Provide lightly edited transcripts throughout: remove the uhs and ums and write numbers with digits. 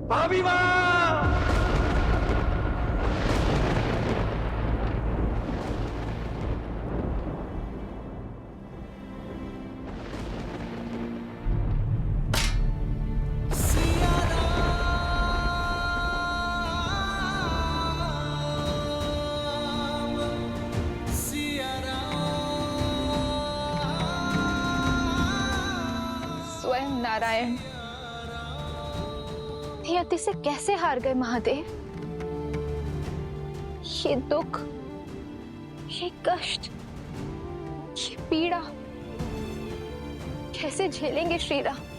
भाभी माँ! स्वयं नारायण नियति से कैसे हार गए महादेव। ये दुख, ये कष्ट, ये पीड़ा कैसे झेलेंगे श्रीराम।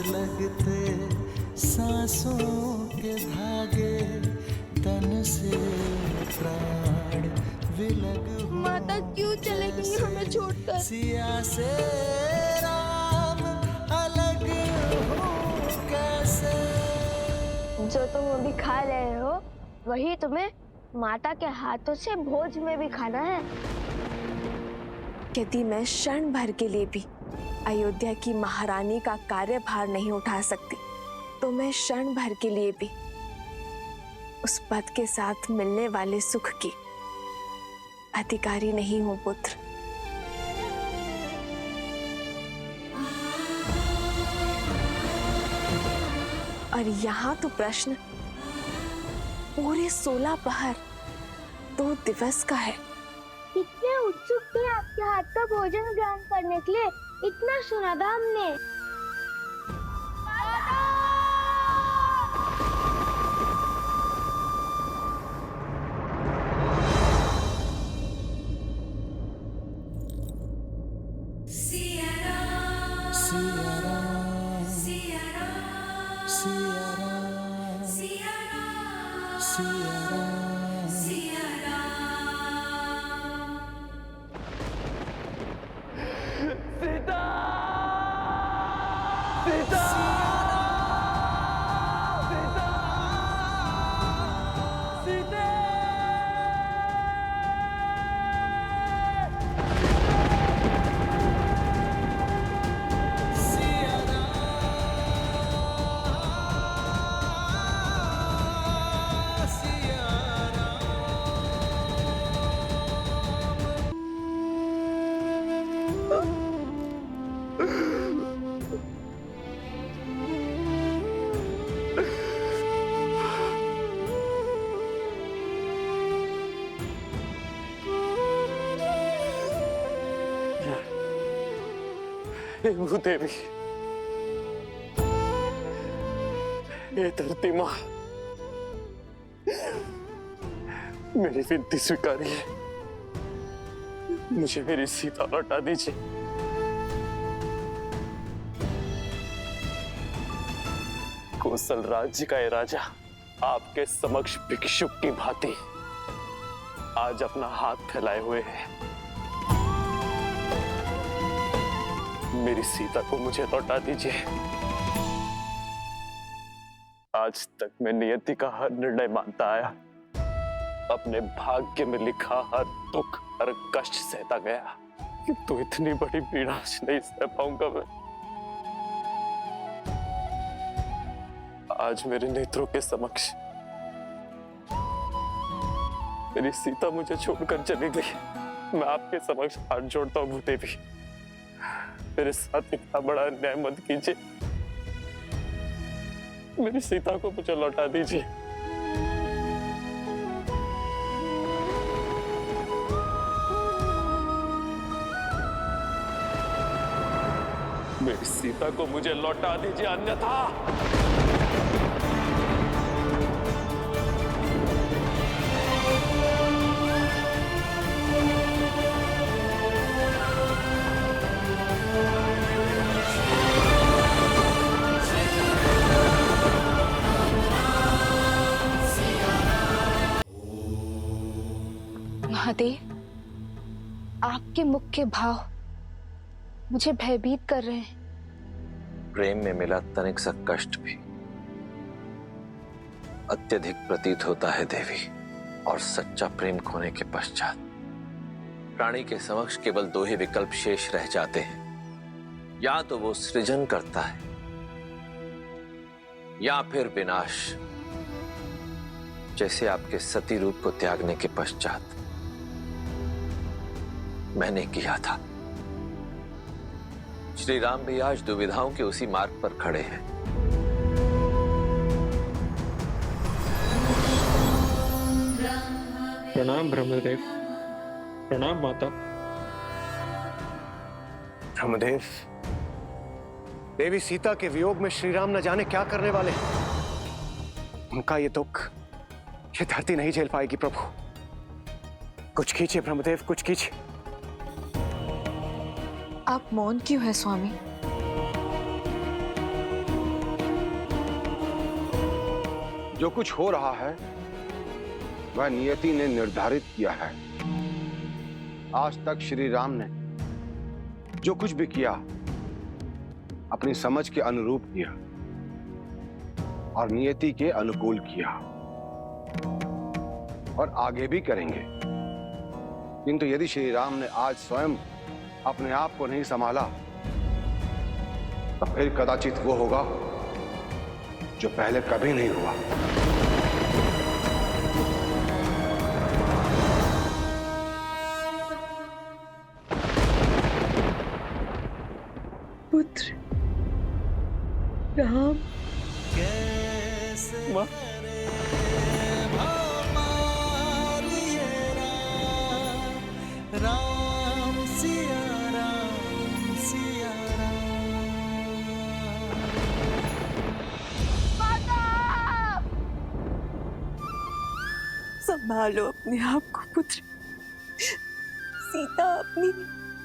लगते सांसों के धागे तन से प्राण विलग माता क्यों चले गई हमें छोड़कर। सिया से राम अलग हो कैसे। जो तुम अभी खा रहे हो वही तुम्हें माता के हाथों से भोज में भी खाना है। यदि मैं क्षण भर के लिए भी अयोध्या की महारानी का कार्यभार नहीं उठा सकती तो मैं क्षण भर के लिए भी उस पद के साथ मिलने वाले सुख की अधिकारी नहीं हूं पुत्र। और यहाँ तो प्रश्न पूरे 16 पहर 2 दिवस का है। कितने उत्सुक थे आपके हाथ का भोजन ग्रहण करने के लिए, इतना सुना था हमने। देवी, ये धरती माँ, मेरी विनती स्वीकारिए, मुझे मेरी सीता लौटा दीजिए। कौशल राज्य का ये राजा आपके समक्ष भिक्षुक की भांति आज अपना हाथ फैलाए हुए है। मेरी सीता को मुझे लौटा दीजिए। आज तक मैं नियति का हर निर्णय मानता आया, अपने भाग्य में लिखा हर दुख हर कष्ट सहता गया, किंतु इतनी बड़ी पीड़ा नहीं सह पाऊंगा मैं। आज मेरे नेत्रों के समक्ष मेरी सीता मुझे छोड़कर चली गई। मैं आपके समक्ष हाथ जोड़ता हूँ भूदेवी, मेरे साथ इतना बड़ा अन्याय मत कीजिए। मेरी सीता को मुझे लौटा दीजिए। मेरी सीता को मुझे लौटा दीजिए, अन्यथा महादेव, आपके मुख के भाव मुझे भयभीत कर रहे हैं। प्रेम में मिला तनिक सा कष्ट भी अत्यधिक प्रतीत होता है देवी, और सच्चा प्रेम खोने के पश्चात प्राणी के समक्ष केवल दो ही विकल्प शेष रह जाते हैं। या तो वो सृजन करता है या फिर विनाश, जैसे आपके सती रूप को त्यागने के पश्चात मैंने किया था। श्री राम भी आज दुविधाओं के उसी मार्ग पर खड़े हैं। प्रणाम ब्रह्मदेव। प्रणाम माता। ब्रह्मदेव, देवी सीता के वियोग में श्री राम न जाने क्या करने वाले हैं। उनका ये दुख ये धरती नहीं झेल पाएगी प्रभु। कुछ कीजिए ब्रह्मदेव, कुछ कीजिए। आप मौन क्यों है स्वामी? जो कुछ हो रहा है वह नियति ने निर्धारित किया है। आज तक श्री राम ने जो कुछ भी किया अपनी समझ के अनुरूप किया और नियति के अनुकूल किया, और आगे भी करेंगे। किंतु यदि श्री राम ने आज स्वयं अपने आप को नहीं संभाला तो फिर कदाचित वो होगा जो पहले कभी नहीं हुआ। पुत्र राम। कैसे माँ। करे हमारी ये राम सिया राम सिया संभालो अपने आप को पुत्र। सीता अपनी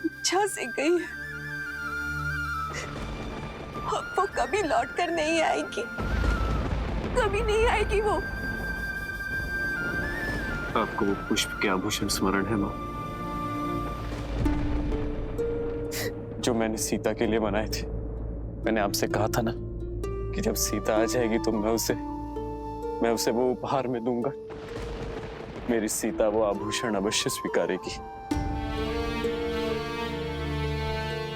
इच्छा से गई है, अब वो कभी लौट कर नहीं आएगी, कभी नहीं आएगी वो। आपको वो पुष्प के आभूषण स्मरण है माँ, जो मैंने सीता के लिए बनाए थे। मैंने आपसे कहा था ना कि जब सीता आ जाएगी तो मैं उसे वो उपहार में दूंगा। मेरी सीता वो आभूषण अवश्य स्वीकारेगी।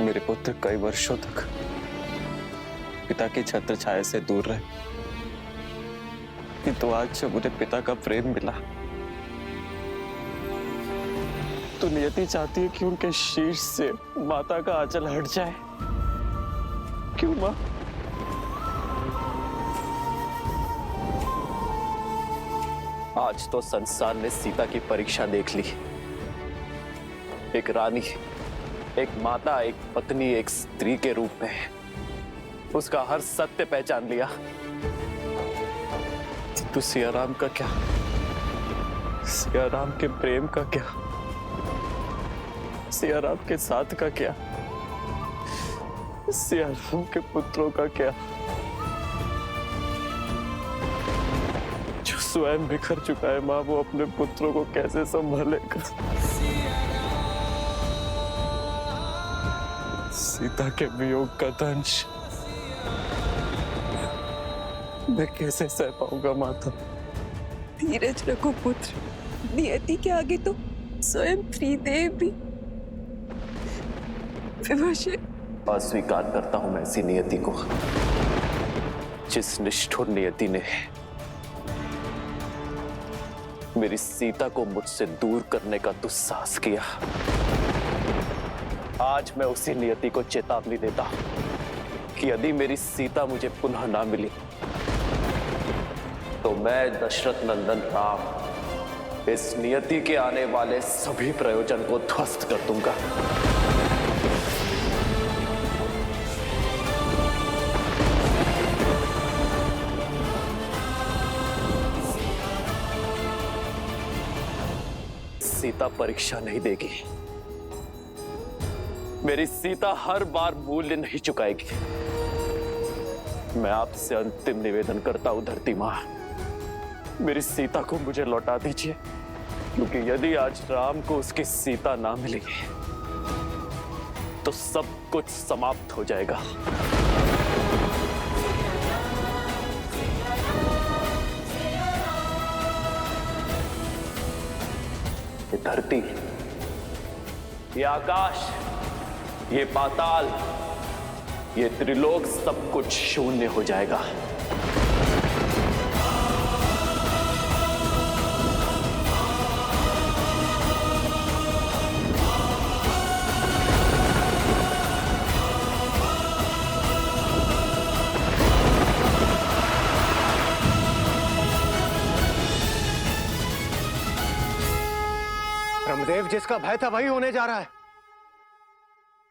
मेरे पुत्र कई वर्षों तक पिता की छत्र छाया से दूर रहे, किंतु आज जब उन्हें पिता का प्रेम मिला तो नियति चाहती है कि उनके शीश से माता का आंचल हट जाए। क्यों माँ? आज तो संसार ने सीता की परीक्षा देख ली। एक रानी, एक माता, एक पत्नी, एक स्त्री के रूप में उसका हर सत्य पहचान लिया। तो सिया राम का क्या? सिया राम के प्रेम का क्या? सिया राम के साथ का क्या? सिया राम के पुत्रों का क्या? जो स्वयं बिखर चुका है माँ, वो अपने पुत्रों को कैसे संभालेगा? सीता के वियोग का दंश मैं कैसे सह पाऊंगा माता? धीरज रखो पुत्र, नियति के आगे तो स्वयं त्रिदेव भी विवश है। अस्वीकार करता हूं मैं इसी नियति को। जिस निष्ठुर नियति ने मेरी सीता को मुझसे दूर करने का दुस्साहस किया, आज मैं उसी नियति को चेतावनी देता हूं कि यदि मेरी सीता मुझे पुनः ना मिली तो मैं दशरथ नंदन राम इस नियति के आने वाले सभी प्रयोजन को ध्वस्त कर दूंगा। सीता परीक्षा नहीं देगी, मेरी सीता हर बार मूल्य नहीं चुकाएगी। मैं आपसे अंतिम निवेदन करता हूं धरती मां, मेरी सीता को मुझे लौटा दीजिए, क्योंकि यदि आज राम को उसकी सीता ना मिलेगी तो सब कुछ समाप्त हो जाएगा। ये धरती, ये आकाश, ये पाताल, ये त्रिलोक सब कुछ शून्य हो जाएगा। ब्रह्मदेव, जिसका भय था वही होने जा रहा है।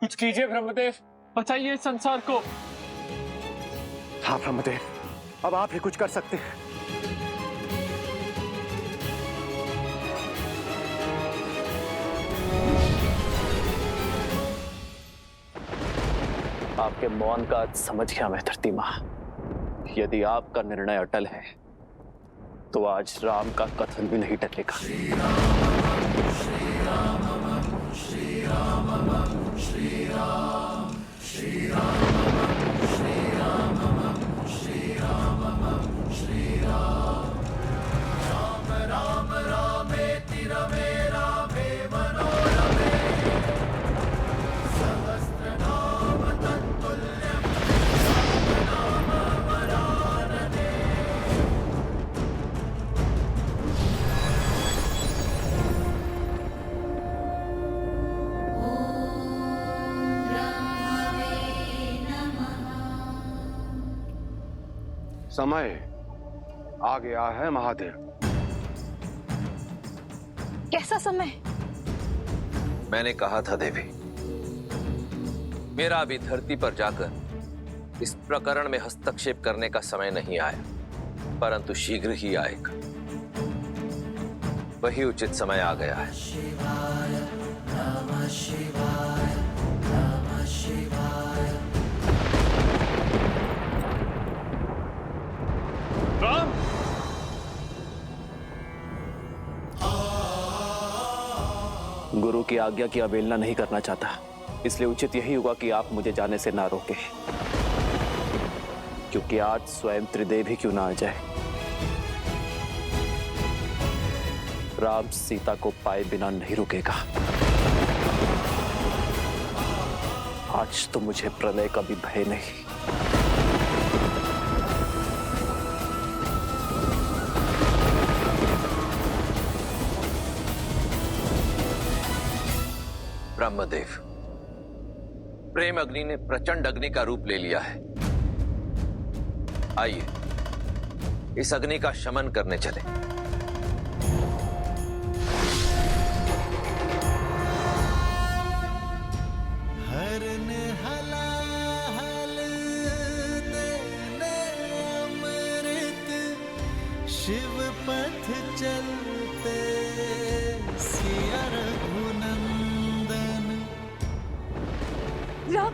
कुछ कीजिए ब्रह्मदेव, बचाइए इस संसार को। हाँ ब्रह्मदेव, अब आप ही कुछ कर सकते हैं। आपके मौन का अर्थ समझ गया मैं धरती मां। यदि आपका निर्णय अटल है तो आज राम का कथन भी नहीं टलेगा। समय आ गया है महादेव। कैसा समय? मैंने कहा था देवी, मेरा अभी धरती पर जाकर इस प्रकरण में हस्तक्षेप करने का समय नहीं आया, परंतु शीघ्र ही आएगा। वही उचित समय आ गया है। राम, गुरु की आज्ञा की अवहेलना नहीं करना चाहता, इसलिए उचित यही होगा कि आप मुझे जाने से ना रोकें, क्योंकि आज स्वयं त्रिदेव ही क्यों ना आ जाए। राम सीता को पाए बिना नहीं रुकेगा। आज तो मुझे प्रलय का भी भय नहीं। ब्रह्मदेव, प्रेम अग्नि ने प्रचंड अग्नि का रूप ले लिया है। आइए इस अग्नि का शमन करने चले। हरन हलाहल देने अमृत, शिव पथ चलते सिया रघुनंदन। राम,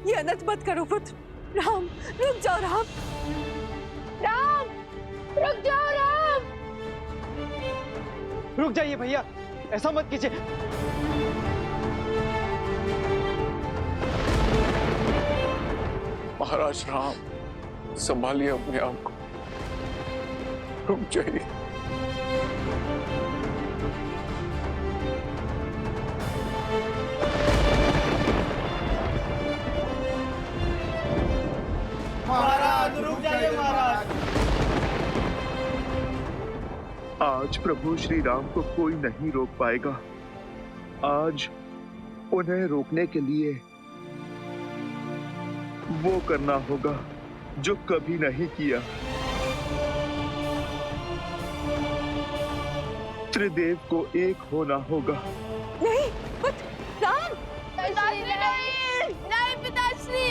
ये अनर्थ मत करो पुत्र। राम, रुक जाओ राम। राम, रुक जाओ राम। रुक जाइए भैया, ऐसा मत कीजिए। महाराज राम, संभालिए अपने आप को, रुक जाइए। महाराज आज प्रभु श्री राम को कोई नहीं रोक पाएगा। आज उन्हें रोकने के लिए वो करना होगा जो कभी नहीं किया। त्रिदेव को एक होना होगा। नहीं पुत्र राम, नहीं पिताश्री।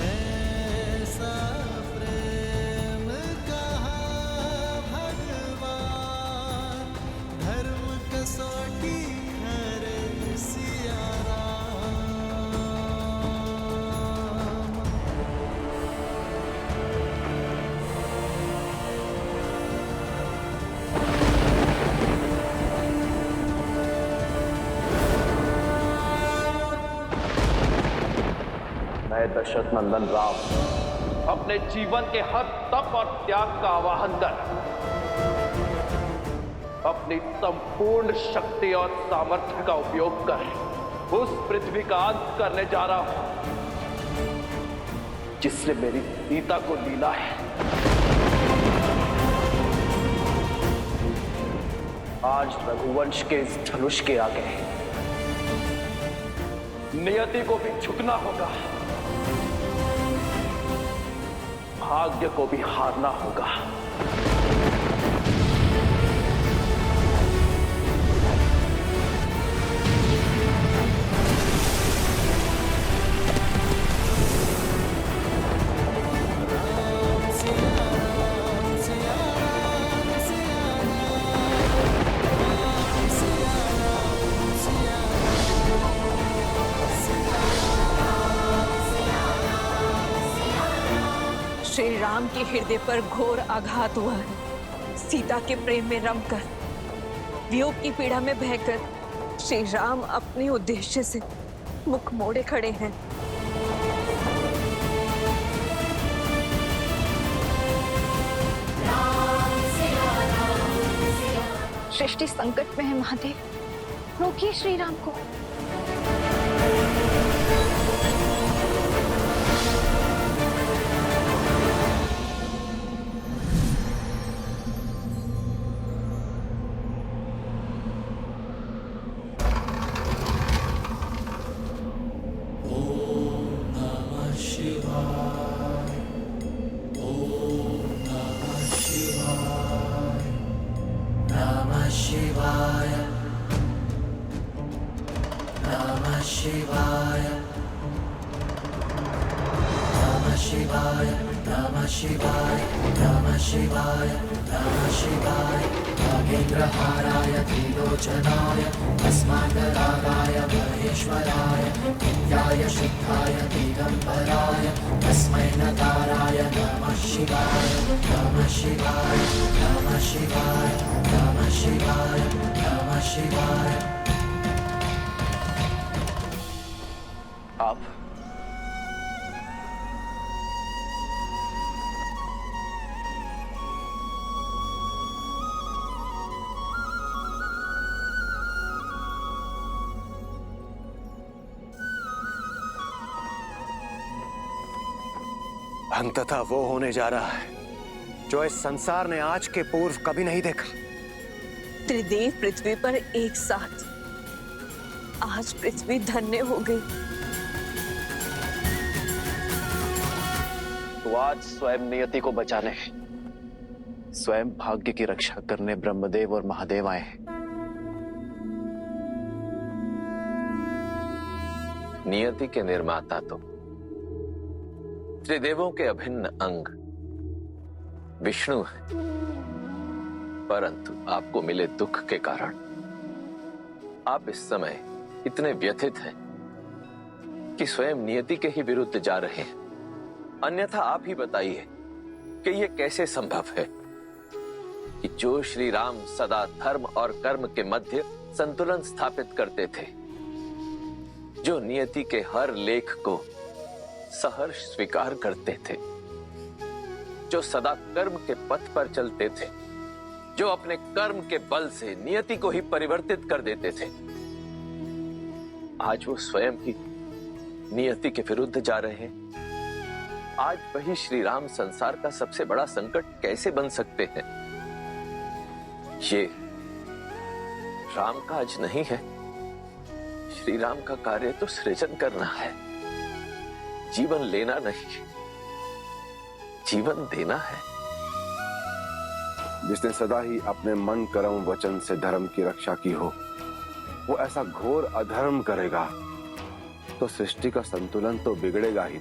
ऐसा प्रेम कहा भगवान, धर्म कसौटी करे सिया राम। मैं दशरथ नंदन राम अपने जीवन के हर तप और त्याग का आवाहन कर अपनी संपूर्ण शक्ति और सामर्थ्य का उपयोग कर उस पृथ्वी का अंत करने जा रहा हूं जिसने मेरी सीता को लीला है। आज रघुवंश के इस धनुष के आगे नियति को भी झुकना होगा, भाग्य को भी हारना होगा। श्री राम के हृदय पर घोर आघात हुआ है। सीता के प्रेम में रमकर, वियोग की पीड़ा में बहकर श्री राम अपने उद्देश्य से मुख मोड़े खड़े हैं। सृष्टि संकट में है महादेव, रोकिए श्री राम को। नागेन्द्रहाराय त्रिलोचनाय तस्मादरागाय महेश्वराय नित्याय शुद्धाय दिगंबराय तस्मै नकाराय नमः शिवाय नमः शिवाय नमः शिवाय नमः शिवाय नमः शिवाय। आप अंततः वो होने जा रहा है जो इस संसार ने आज के पूर्व कभी नहीं देखा। त्रिदेव पृथ्वी पर एक साथ, आज पृथ्वी धन्य हो गई। तो आज स्वयं नियति को बचाने, स्वयं भाग्य की रक्षा करने ब्रह्मदेव और महादेव आए हैं। नियति के निर्माता तो त्रिदेवों के अभिन्न अंग विष्णु है, परंतु आपको मिले दुख के कारण आप इस समय इतने व्यथित हैं कि स्वयं नियति के ही विरुद्ध जा रहे हैं। अन्यथा आप ही बताइए कि यह कैसे संभव है कि जो श्री राम सदा धर्म और कर्म के मध्य संतुलन स्थापित करते थे, जो नियति के हर लेख को सहर्ष स्वीकार करते थे, जो सदा कर्म के पथ पर चलते थे, जो अपने कर्म के बल से नियति को ही परिवर्तित कर देते थे, आज वो स्वयं ही नियति के विरुद्ध जा रहे हैं। आज वही श्री राम संसार का सबसे बड़ा संकट कैसे बन सकते हैं? ये राम काज नहीं है। श्री राम का कार्य तो सृजन करना है, जीवन लेना नहीं, जीवन देना है। जिसने सदा ही अपने मन कर्म वचन से धर्म की रक्षा की हो, वो ऐसा घोर अधर्म करेगा तो सृष्टि का संतुलन तो बिगड़ेगा ही।